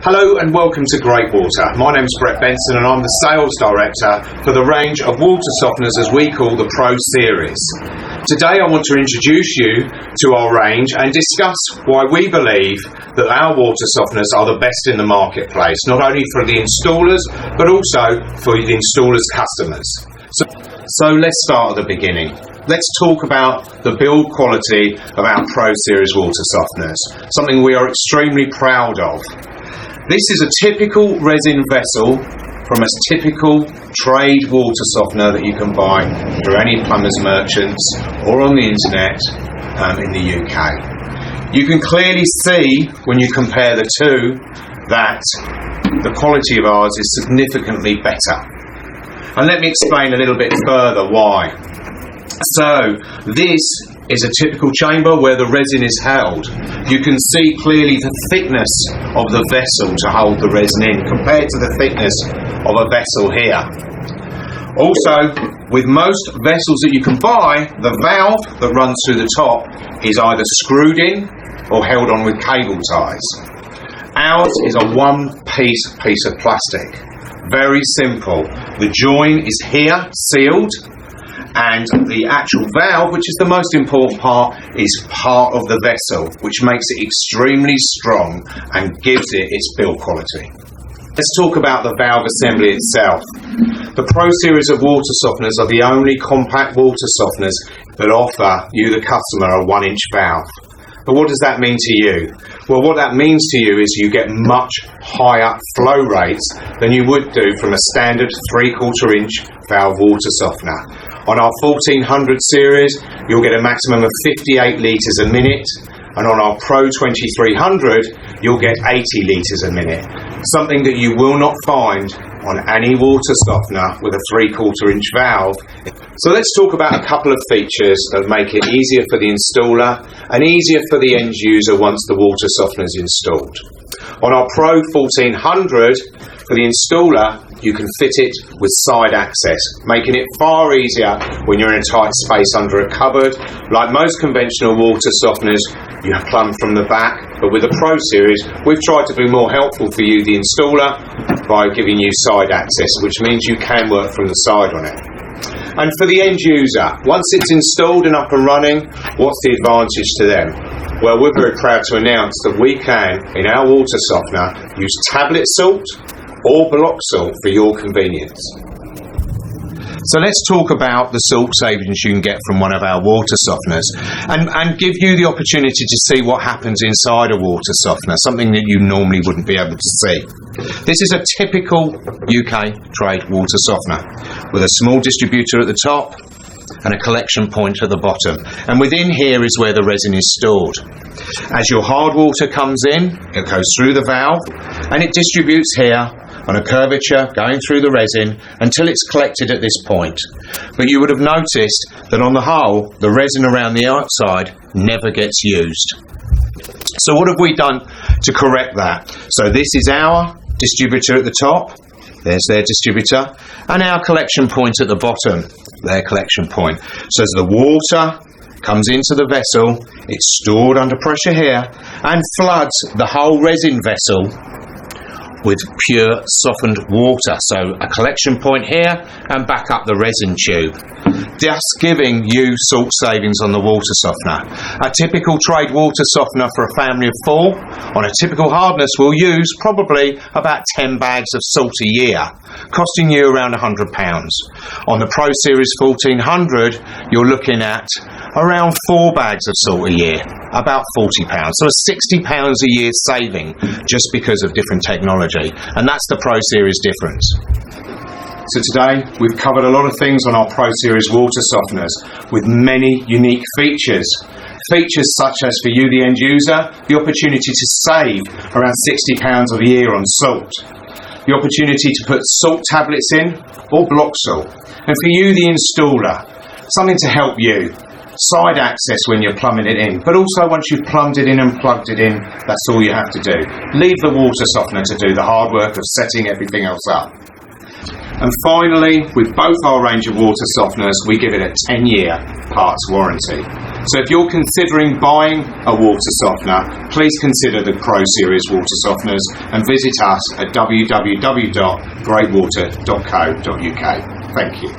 Hello and welcome to Great Water. My name's Brett Benson and I'm the Sales Director for the range of water softeners as we call the Pro Series. Today I want to introduce you to our range and discuss why we believe that our water softeners are the best in the marketplace, not only for the installers but also for the installers' customers. So let's start at the beginning. Let's talk about the build quality of our Pro Series water softeners, something we are extremely proud of. This is a typical resin vessel from a typical trade water softener that you can buy through any plumbers merchants or on the internet in the UK. You can clearly see when you compare the two that the quality of ours is significantly better. And let me explain a little bit further why. So this is a typical chamber where the resin is held. You can see clearly the thickness of the vessel to hold the resin in compared to the thickness of a vessel here. Also, with most vessels that you can buy, the valve that runs through the top is either screwed in or held on with cable ties. Ours is a one-piece piece of plastic. Very simple. The join is here, sealed, and the actual valve, which is the most important part, is part of the vessel, which makes it extremely strong and gives it its build quality. Let's talk about the valve assembly itself. The Pro Series of water softeners are the only compact water softeners that offer you, the customer, a 1-inch valve. But what does that mean to you? Well, what that means to you is you get much higher flow rates than you would do from a standard 3/4 inch valve water softener. On our 1400 series, you'll get a maximum of 58 litres a minute, and on our Pro 2300, you'll get 80 litres a minute, something that you will not find on any water softener with a 3/4 inch valve. So let's talk about a couple of features that make it easier for the installer and easier for the end user once the water softener is installed. On our Pro 1400, for the installer, you can fit it with side access, making it far easier when you're in a tight space under a cupboard. Like most conventional water softeners, you plumb from the back, but with the Pro Series, we've tried to be more helpful for you, the installer, by giving you side access, which means you can work from the side on it. And for the end user, once it's installed and up and running, what's the advantage to them? Well, we're very proud to announce that we can, in our water softener, use tablet salt or block salt for your convenience. So let's talk about the salt savings you can get from one of our water softeners and give you the opportunity to see what happens inside a water softener, something that you normally wouldn't be able to see. This is a typical UK trade water softener with a small distributor at the top and a collection point at the bottom. And within here is where the resin is stored. As your hard water comes in, it goes through the valve and it distributes here on a curvature going through the resin until it's collected at this point. But you would have noticed that on the whole, the resin around the outside never gets used. So what have we done to correct that? So this is our distributor at the top, there's their distributor, and our collection point at the bottom, their collection point. So as the water comes into the vessel, it's stored under pressure here and floods the whole resin vessel with pure softened water. So a collection point here and back up the resin tube, thus giving you salt savings on the water softener. A typical trade water softener for a family of 4 on a typical hardness will use probably about 10 bags of salt a year, costing you around £100. On the Pro Series 1400, you're looking at around 4 bags of salt a year, about £40. So a £60 a year saving just because of different technology. And that's the Pro Series difference. So today we've covered a lot of things on our Pro Series water softeners with many unique features. Features such as, for you the end user, the opportunity to save around £60 a year on salt. The opportunity to put salt tablets in or block salt. And for you the installer, something to help you. Side access when you're plumbing it in, but also once you've plumbed it in and plugged it in, that's all you have to do. Leave the water softener to do the hard work of setting everything else up. And finally, with both our range of water softeners, we give it a 10-year parts warranty. So if you're considering buying a water softener, please consider the Pro Series water softeners and visit us at www.greatwater.co.uk. Thank you.